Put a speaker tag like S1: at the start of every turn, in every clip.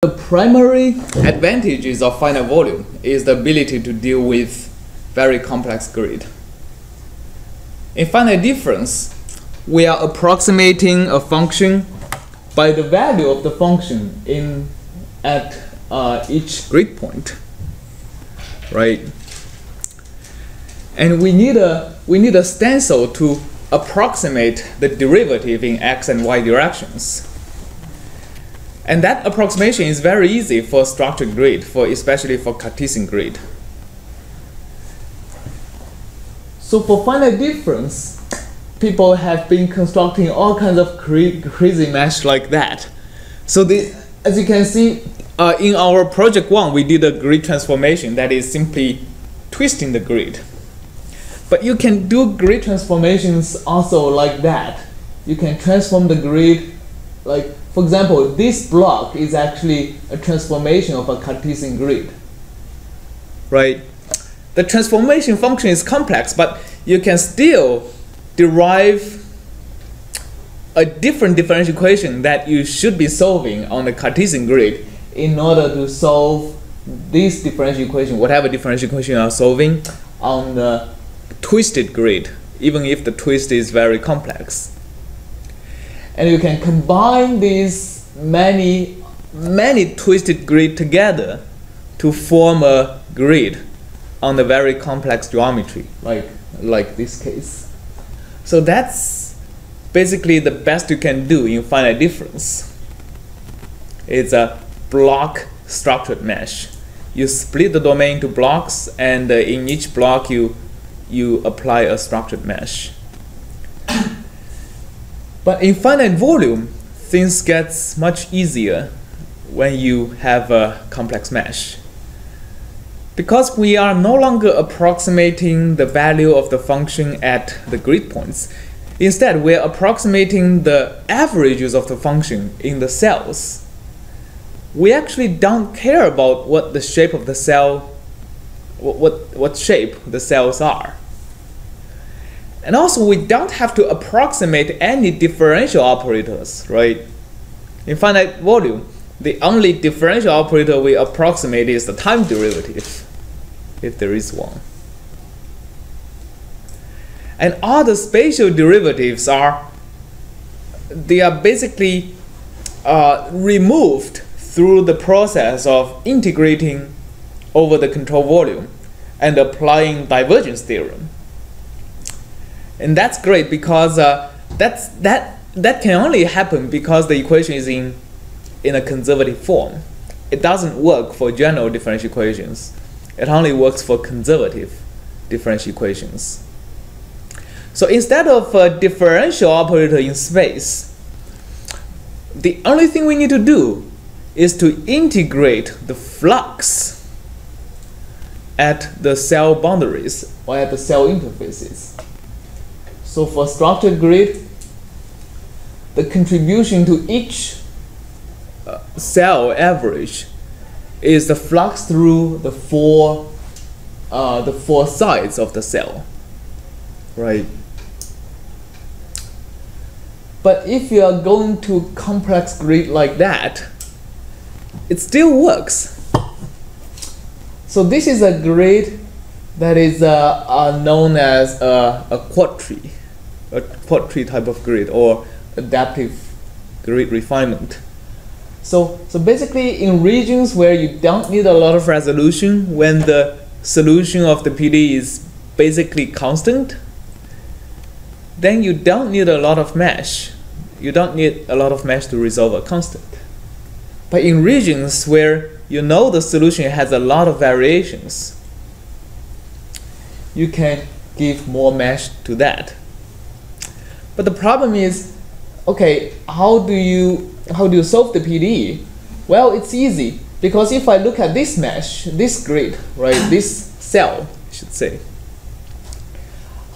S1: The primary advantages of finite volume is the ability to deal with very complex grid. In finite difference, we are approximating a function by the value of the function at each grid point, right? And we need a stencil to approximate the derivative in x and y directions. And that approximation is very easy for structured grid, especially for Cartesian grid. So for finite difference, people have been constructing all kinds of crazy mesh like that. So as you can see, in our project 1, we did a grid transformation that is simply twisting the grid. But you can do grid transformations also like that. You can transform the grid, like, for example, this block is actually a transformation of a Cartesian grid, right? The transformation function is complex, but you can still derive a different differential equation that you should be solving on the Cartesian grid in order to solve this differential equation, whatever differential equation you are solving, on the twisted grid, even if the twist is very complex. And you can combine these many twisted grid together to form a grid on the very complex geometry, like this case. So that's basically the best you can do in finite difference. It's a block structured mesh. You split the domain into blocks, and in each block you apply a structured mesh. But in finite volume, things get much easier when you have a complex mesh. Because we are no longer approximating the value of the function at the grid points. Instead, we are approximating the averages of the function in the cells. We actually don't care about what the shape of the cell, what shape the cells are. And also, we don't have to approximate any differential operators, right? In finite volume, the only differential operator we approximate is the time derivative, if there is one. And all the spatial derivatives are basically removed through the process of integrating over the control volume and applying divergence theorem. And that's great because that can only happen because the equation is in a conservative form. It doesn't work for general differential equations. It only works for conservative differential equations. So instead of a differential operator in space, the only thing we need to do is to integrate the flux at the cell boundaries or at the cell interfaces. So for structured grid, the contribution to each cell average is the flux through the four sides of the cell, right? But if you are going to complex grid like that, it still works. So this is a grid that is known as a quad tree type of grid, or adaptive grid refinement. So basically, in regions where you don't need a lot of resolution, when the solution of the PDE is basically constant, then you don't need a lot of mesh. You don't need a lot of mesh to resolve a constant. But in regions where you know the solution has a lot of variations, you can give more mesh to that. But the problem is, okay, how do you solve the PDE? Well, it's easy, because if I look at this mesh, this grid, right, this cell, I should say,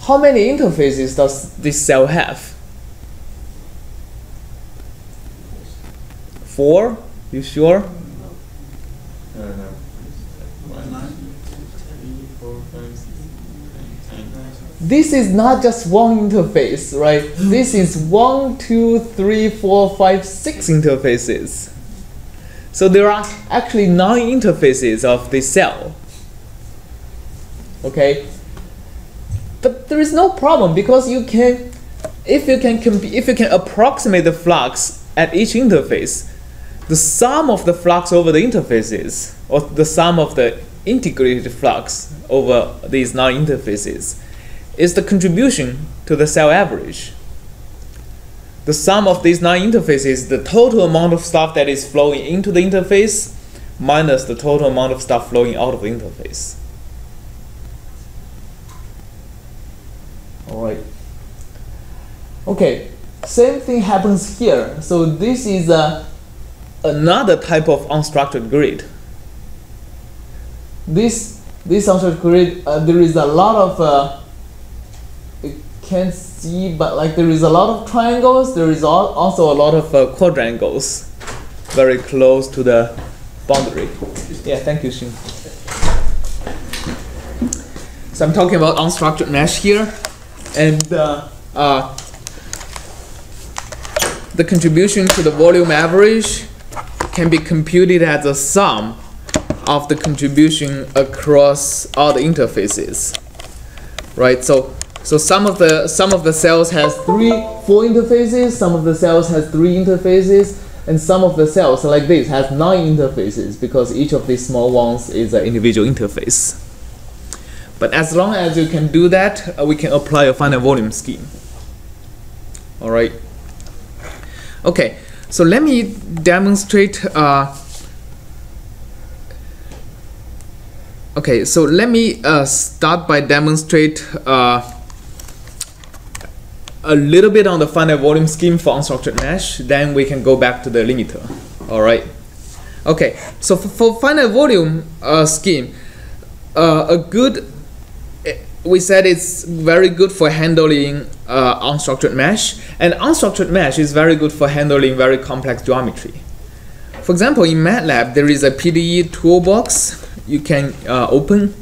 S1: how many interfaces does this cell have? 4? You sure? This is not just one interface, right? This is 1, 2, 3, 4, 5, 6 interfaces. So there are actually 9 interfaces of this cell. Okay, but there is no problem because you can, if you can approximate the flux at each interface, the sum of the flux over the interfaces, or the sum of the integrated flux over these 9 interfaces, is the contribution to the cell average. The sum of these 9 interfaces, the total amount of stuff that is flowing into the interface minus the total amount of stuff flowing out of the interface. All right. Okay, same thing happens here. So this is another type of unstructured grid. This unstructured grid, there is a lot of you can't see, but like there is a lot of triangles. There is also a lot of quadrangles, very close to the boundary. Yeah, thank you, Xin. So I'm talking about unstructured mesh here, and the contribution to the volume average can be computed as a sum of the contribution across all the interfaces, right? So some of the cells has 4 interfaces, some of the cells has 3 interfaces, and some of the cells like this has 9 interfaces because each of these small ones is an individual interface. But as long as you can do that, we can apply a finite volume scheme. All right. Okay, so let me demonstrate. Okay, so let me start by demonstrate a little bit on the finite volume scheme for unstructured mesh. Then we can go back to the limiter. All right. Okay, so for finite volume scheme, we said it's very good for handling unstructured mesh, and unstructured mesh is very good for handling very complex geometry. For example, in MATLAB, there is a PDE Toolbox you can open.